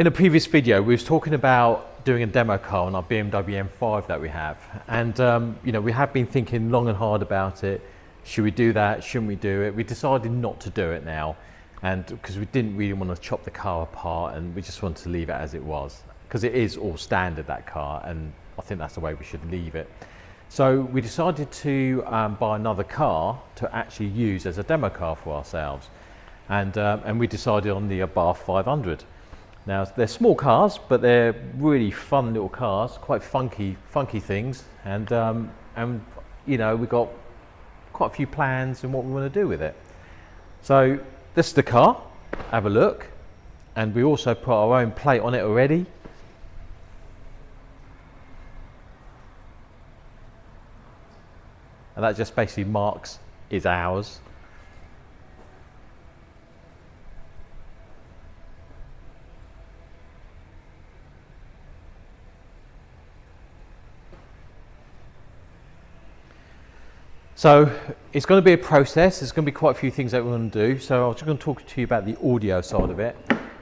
In a previous video, we was talking about doing a demo car on our BMW M5 that we have. And you know, we have been thinking long and hard about it. Should we do that? Shouldn't we do it? We decided not to do it now. And because we didn't really want to chop the car apart, and we just wanted to leave it as it was. Because it is all standard, that car, and I think that's the way we should leave it. So we decided to buy another car to actually use as a demo car for ourselves. And we decided on the Abarth 500. Now, they're small cars, but they're really fun little cars, quite funky things. And you know, we've got quite a few plans and what we want to do with it. So this is the car, have a look. And we also put our own plate on it already. And that just basically marks is ours. So it's going to be a process. There's going to be quite a few things that we're going to do. So I'm just going to talk to you about the audio side of it.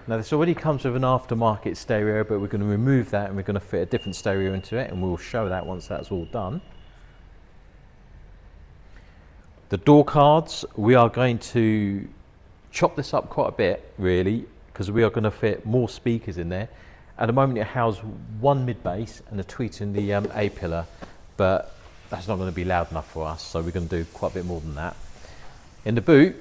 Now this already comes with an aftermarket stereo, but we're going to remove that and we're going to fit a different stereo into it, and we'll show that once that's all done. The door cards, we are going to chop this up quite a bit, really, because we are going to fit more speakers in there. At the moment it houses one mid bass and a tweeter in the A pillar, but that's not going to be loud enough for us, so we're going to do quite a bit more than that. In the boot,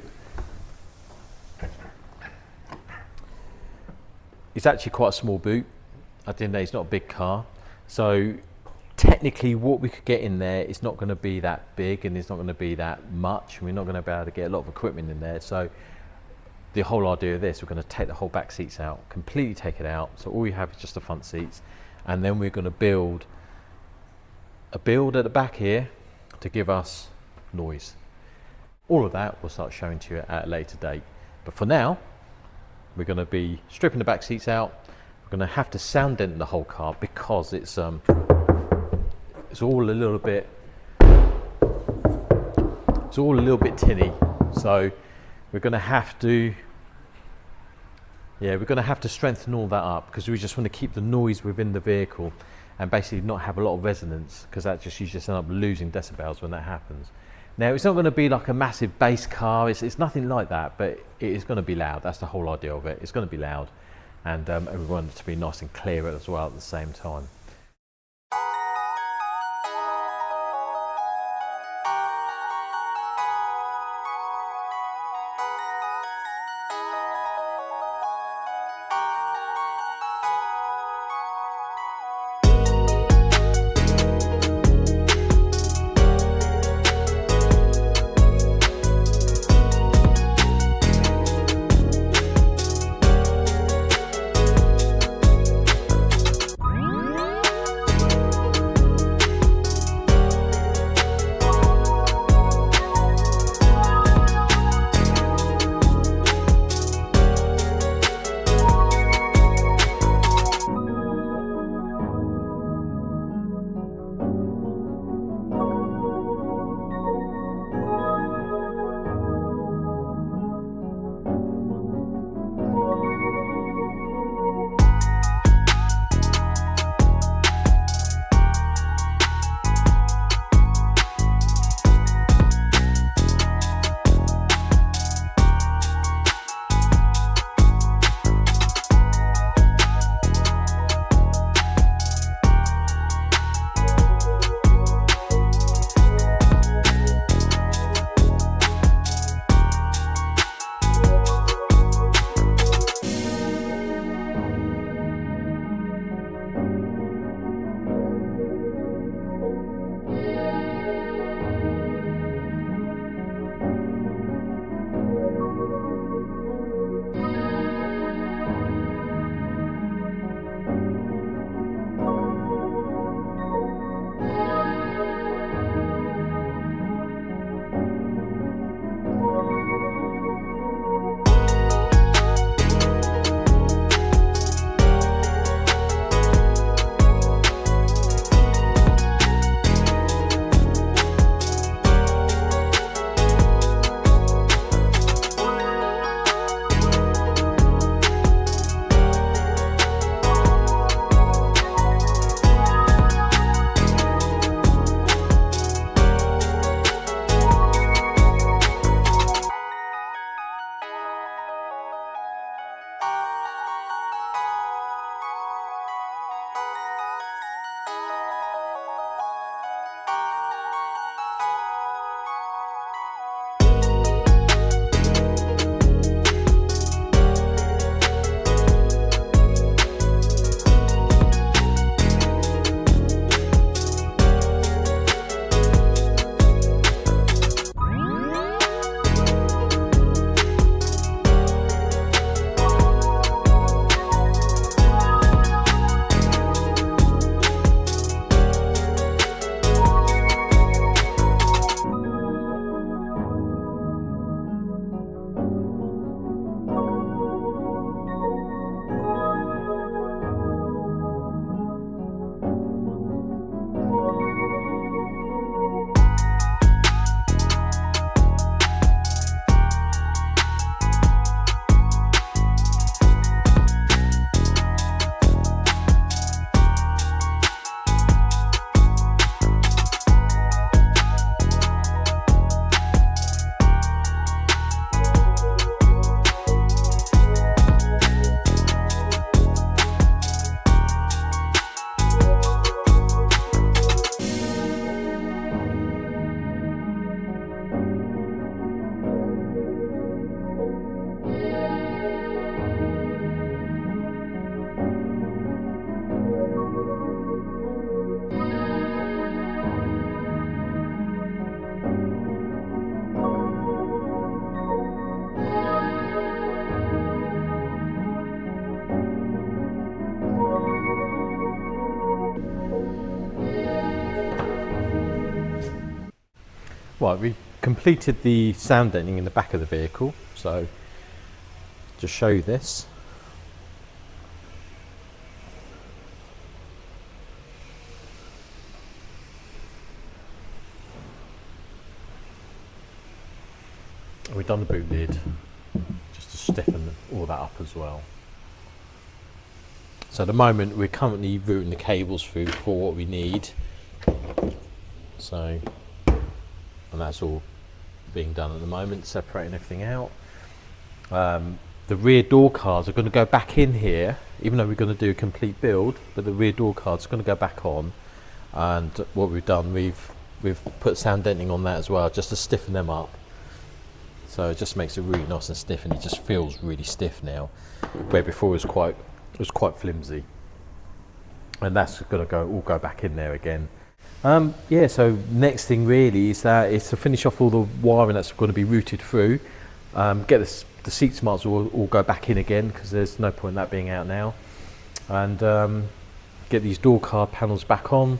it's actually quite a small boot. At the end of the day, it's not a big car, so technically what we could get in there is not going to be that big, and it's not going to be that much. We're not going to be able to get a lot of equipment in there. So the whole idea of this, we're going to take the whole back seats out, completely take it out, so all you have is just the front seats, and then we're going to build a build at the back here to give us noise. All of that we'll start showing to you at a later date, but for now we're going to be stripping the back seats out. We're going to have to sound dent the whole car because it's all a little bit tinny, so we're going to have to strengthen all that up, because we just want to keep the noise within the vehicle and basically not have a lot of resonance, because that you just end up losing decibels when that happens. Now it's not going to be like a massive bass car, it's nothing like that, but it is going to be loud. That's the whole idea of it. It's going to be loud, and we want it to be nice and clear as well at the same time. Right, we've completed the sound deadening in the back of the vehicle, so to show you this. We've done the boot lid just to stiffen all that up as well. So at the moment we're currently routing the cables through for what we need. So, and that's all being done at the moment, separating everything out. The rear door cards are going to go back in here, even though we're going to do a complete build, but the rear door cards are going to go back on. And what we've done, we've put sound deadening on that as well, just to stiffen them up. So it just makes it really nice and stiff, and it just feels really stiff now, where before it was quite flimsy. And that's going to all go back in there again. Yeah, so next thing really is to finish off all the wiring that's going to be routed through, get the seat smarts all go back in again, because there's no point in that being out now, and get these door card panels back on,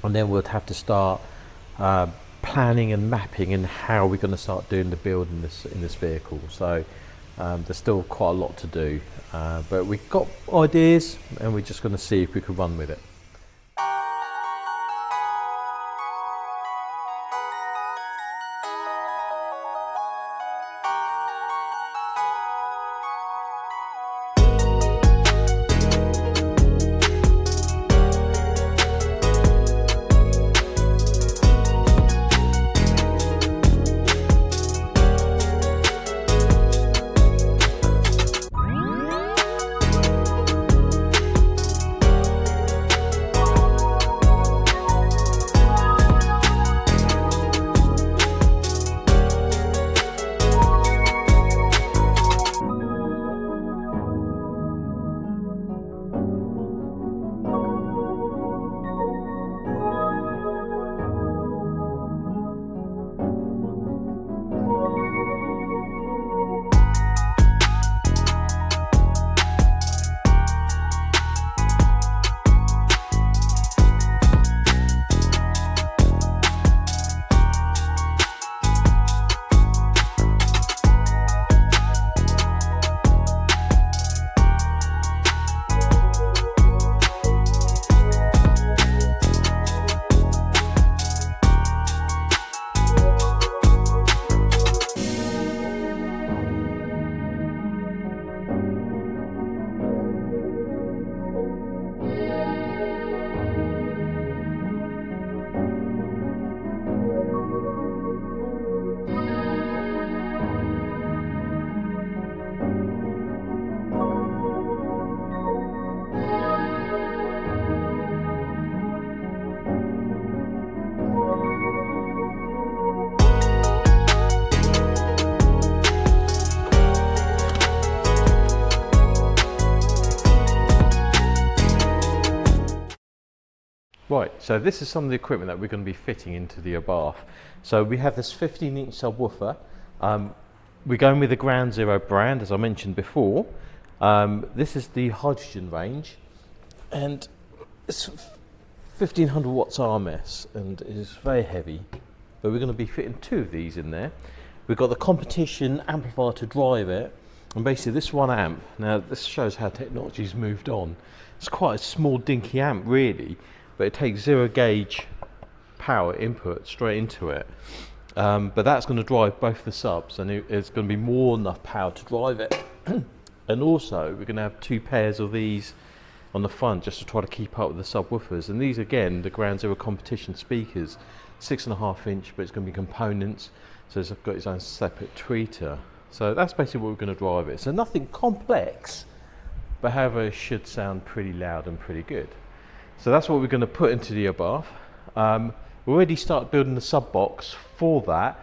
and then we'll have to start planning and mapping and how we're going to start doing the build in this vehicle. So there's still quite a lot to do, but we've got ideas and we're just going to see if we can run with it. Right, so this is some of the equipment that we're going to be fitting into the Abarth. So we have this 15-inch subwoofer. We're going with the Ground Zero brand, as I mentioned before. This is the hydrogen range, and it's 1500 watts RMS, and it's very heavy. But we're going to be fitting 2 of these in there. We've got the competition amplifier to drive it, and basically this 1 amp. Now this shows how technology's moved on. It's quite a small dinky amp really, but it takes 0 gauge power input straight into it. But that's going to drive both the subs, and it's going to be more than enough power to drive it. And also we're going to have 2 pairs of these on the front just to try to keep up with the subwoofers. And these again, the Ground Zero competition speakers, 6.5 inch, but it's going to be components, so it's got its own separate tweeter. So that's basically what we're going to drive it. So nothing complex, but however it should sound pretty loud and pretty good. So that's what we're going to put into the Abarth. We already started building the sub box for that.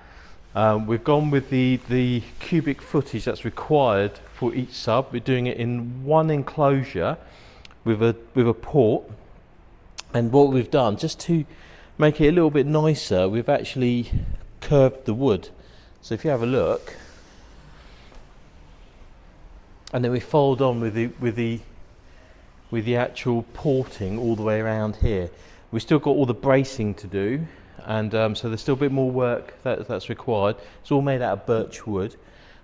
We've gone with the cubic footage that's required for each sub. We're doing it in 1 enclosure with a port. And what we've done, just to make it a little bit nicer, we've actually curved the wood. So if you have a look, and then we fold on with the actual porting all the way around here. We've still got all the bracing to do, and so there's still a bit more work that's required. It's all made out of birch wood,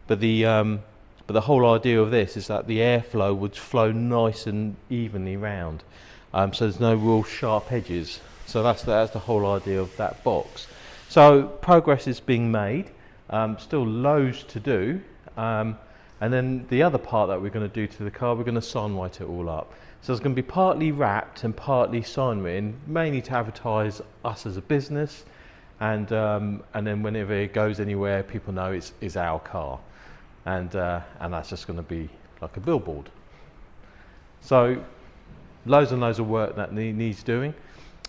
but the whole idea of this is that the airflow would flow nice and evenly round, so there's no real sharp edges. So that's the whole idea of that box. So progress is being made, still loads to do, and then the other part that we're going to do to the car, we're going to sign write it all up. So it's going to be partly wrapped and partly sign written, mainly to advertise us as a business, and then whenever it goes anywhere, people know it's our car, and that's just going to be like a billboard. So loads and loads of work that needs doing.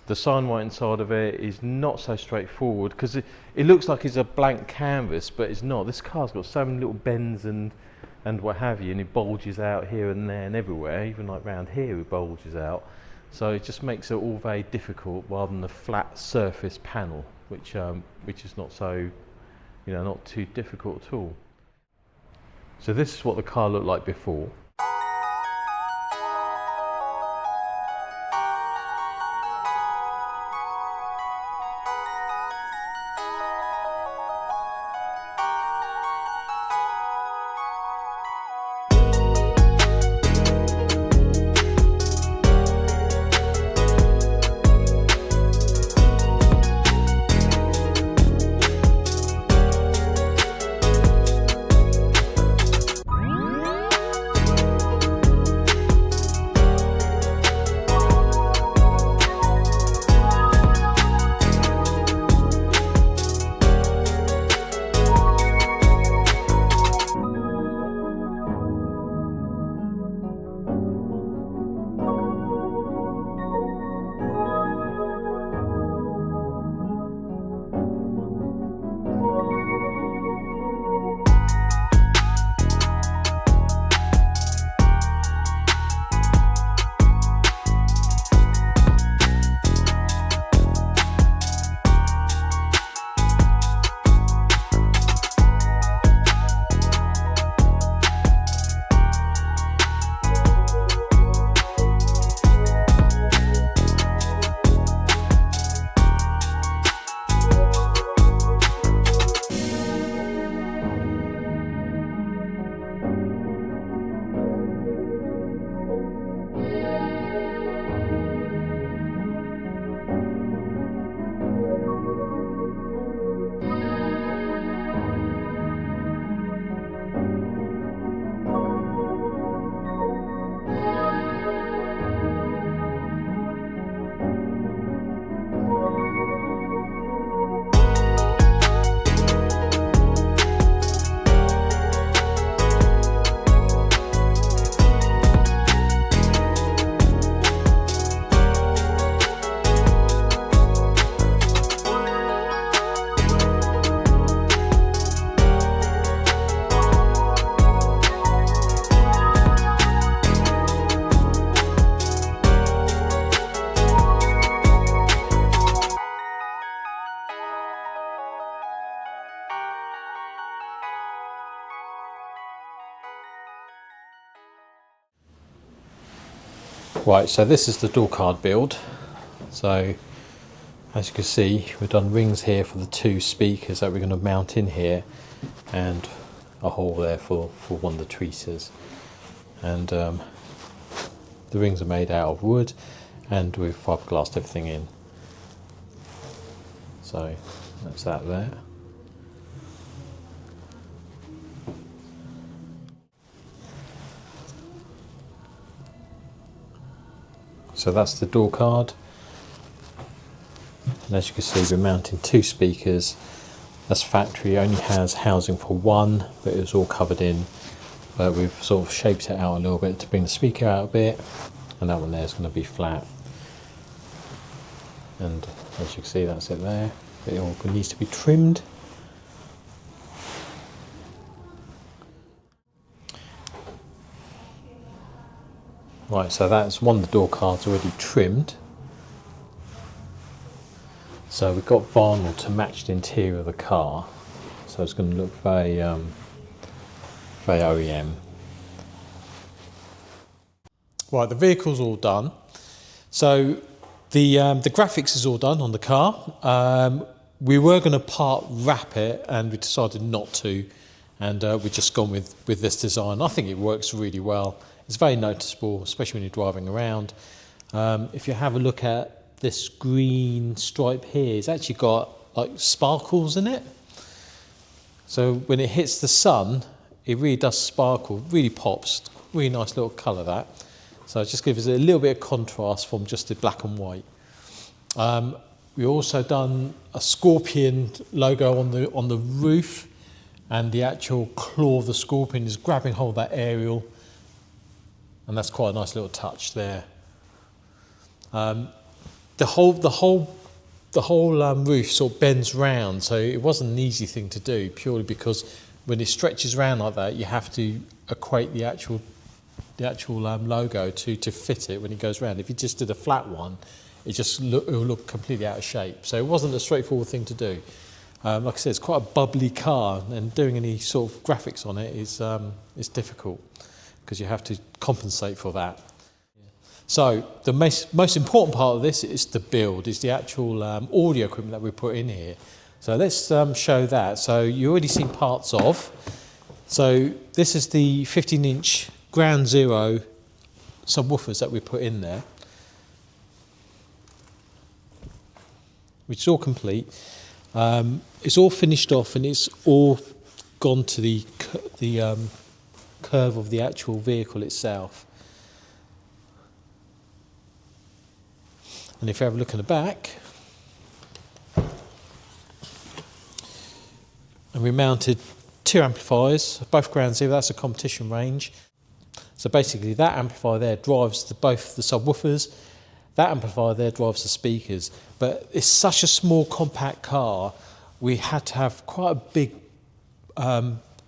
The sign writing side of it is not so straightforward, because it looks like it's a blank canvas, but it's not. This car's got so many little bends and what have you, and it bulges out here and there and everywhere, even like round here it bulges out. So it just makes it all very difficult, rather than the flat surface panel, which is not so, not too difficult at all. So this is what the car looked like before. Right, so this is the door card build. So as you can see, we've done rings here for the two speakers that we're going to mount in here, and a hole there for one of the tweeters. And the rings are made out of wood, and we've fiberglassed everything in. So that's that there. So that's the door card, and as you can see, we're mounting two speakers. That's factory, only has housing for one, but it was all covered in, but we've sort of shaped it out a little bit to bring the speaker out a bit, and that one there is going to be flat. And as you can see, that's it there. It all needs to be trimmed. Right, so that's one of the door cards already trimmed. So we've got vinyl to match the interior of the car, so it's going to look very, very OEM. Right, the vehicle's all done. So The graphics is all done on the car. We were going to part wrap it, and we decided not to, and we've just gone with this design. I think it works really well. It's very noticeable, especially when you're driving around. If you have a look at this green stripe here, it's actually got like sparkles in it. So when it hits the sun, it really does sparkle, really pops. Really nice little colour, that. So it just gives it a little bit of contrast from just the black and white. We've also done a scorpion logo on the roof, and the actual claw of the scorpion is grabbing hold of that aerial, and that's quite a nice little touch there. The whole roof sort of bends round, so it wasn't an easy thing to do, purely because when it stretches around like that, you have to equate the actual logo to fit it when it goes round. If you just did a flat one, it will look completely out of shape. So it wasn't a straightforward thing to do. Like I said, it's quite a bubbly car, and doing any sort of graphics on it is difficult because you have to compensate for that. So the most important part of this is the build, is the actual audio equipment that we put in here. So let's show that. So you already seen parts of. So this is the 15-inch Ground Zero subwoofers that we put in there, which is all complete. It's all finished off, and it's all gone to the curve of the actual vehicle itself. And if you have a look in the back, and we mounted 2 amplifiers, both Ground Zero, that's a competition range. So basically that amplifier there drives both the subwoofers, that amplifier there drives the speakers. But it's such a small compact car, we had to have quite a big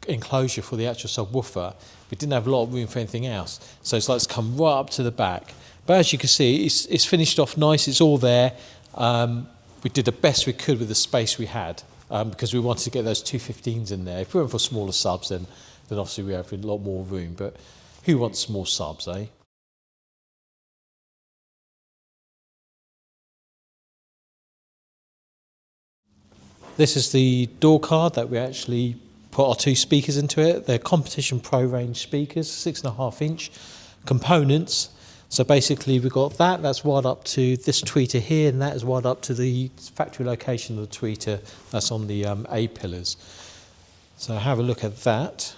enclosure for the actual subwoofer. We didn't have a lot of room for anything else, so it's like it's come right up to the back. But as you can see, it's finished off nice, it's all there. We did the best we could with the space we had, because we wanted to get those 215s in there. If we went for smaller subs, then obviously we have a lot more room, but who wants small subs, eh? This is the door card that we actually put our 2 speakers into it. They're competition pro range speakers, 6.5-inch components. So basically we've got that's wired up to this tweeter here, and that is wired up to the factory location of the tweeter that's on the A pillars. So have a look at that.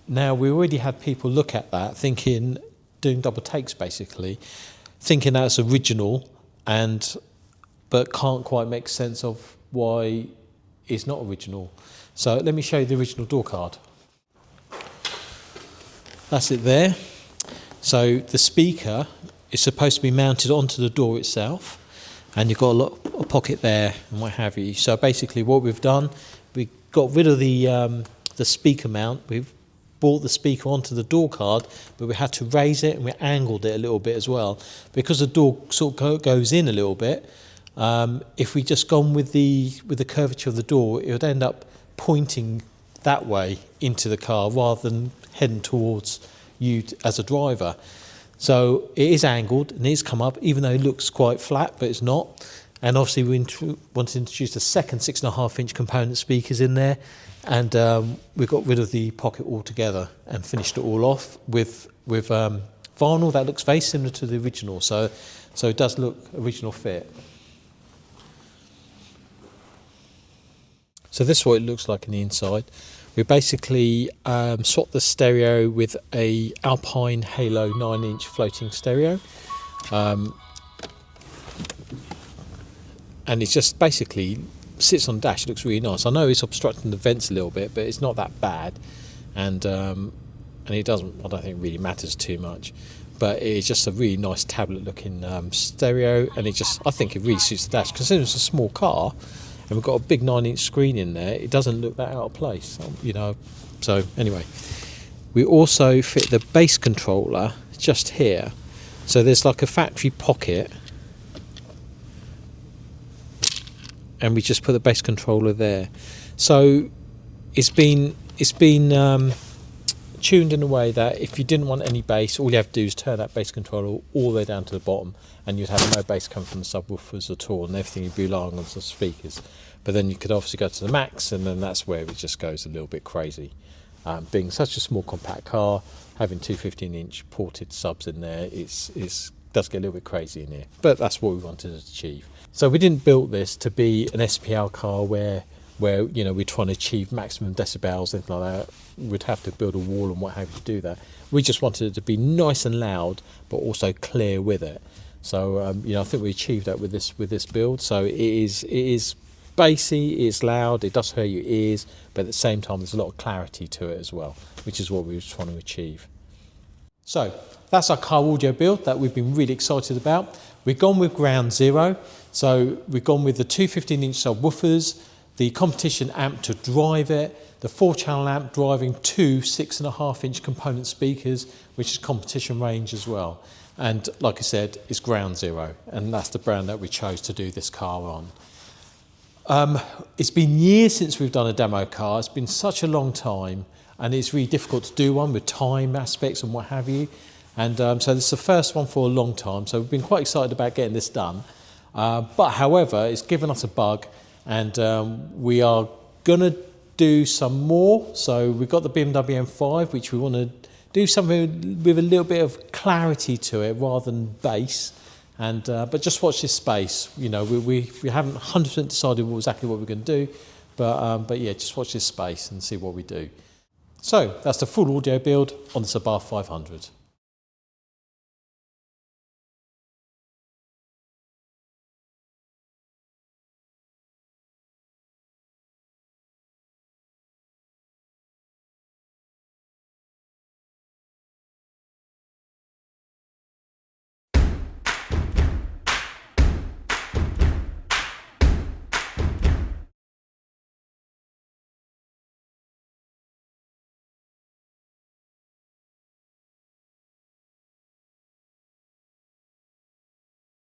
Now we already had people look at that thinking, doing double takes basically, thinking that's original, but can't quite make sense of why it's not original. So let me show you the original door card. That's it there. So the speaker is supposed to be mounted onto the door itself, and you've got a pocket there and what have you. So basically what we've done, we got rid of the speaker mount. We've brought the speaker onto the door card, but we had to raise it, and we angled it a little bit as well. Because the door sort of goes in a little bit, if we just gone with the curvature of the door, it would end up pointing that way into the car rather than heading towards you as a driver. So it is angled and it is come up, even though it looks quite flat, but it's not. And obviously we want to introduce a second 6.5-inch component speakers in there, and we got rid of the pocket altogether and finished it all off with vinyl that looks very similar to the original, so it does look original fit. So this is what it looks like on the inside. We basically swapped the stereo with a Alpine Halo 9-inch floating stereo. And it just basically sits on the dash. It looks really nice. I know it's obstructing the vents a little bit, but it's not that bad. And it doesn't, I don't think it really matters too much. But it's just a really nice tablet-looking stereo, and I think it really suits the dash. Considering it's a small car, and we've got a big 9-inch screen in there, it doesn't look that out of place, you know. So anyway, we also fit the bass controller just here. So there's like a factory pocket, and we just put the bass controller there. So it's been tuned in a way that if you didn't want any bass, all you have to do is turn that bass controller all the way down to the bottom, and you'd have no bass coming from the subwoofers at all, and everything you'd be relying on the speakers. But then you could obviously go to the max, and then that's where it just goes a little bit crazy. Being such a small compact car, having two 15-inch ported subs in there, does get a little bit crazy in here. But that's what we wanted to achieve. So we didn't build this to be an SPL car where you know, we're trying to achieve maximum decibels, anything like that. We'd have to build a wall and what have you to do that. We just wanted it to be nice and loud, but also clear with it. So you know, I think we achieved that with this build. So it is bassy, it's loud, it does hurt your ears, but at the same time there's a lot of clarity to it as well, which is what we were trying to achieve. So that's our car audio build that we've been really excited about. We've gone with ground zero, so we've gone with the two 15-inch subwoofers, the competition amp to drive it, the 4-channel amp driving two 6.5-inch component speakers, which is competition range as well. And like I said, it's ground zero, and that's the brand that we chose to do this car on. It's been years since we've done a demo car. It's been such a long time, and it's really difficult to do one with time aspects and what have you. And so this is the first one for a long time, so we've been quite excited about getting this done. But however, it's given us a bug, and we are going to do some more. So we've got the BMW M5, which we want to do something with a little bit of clarity to it rather than bass. And but just watch this space. You know, we haven't 100% decided exactly what we're going to do, but yeah, just watch this space and see what we do. So that's the full audio build on the Abarth 500.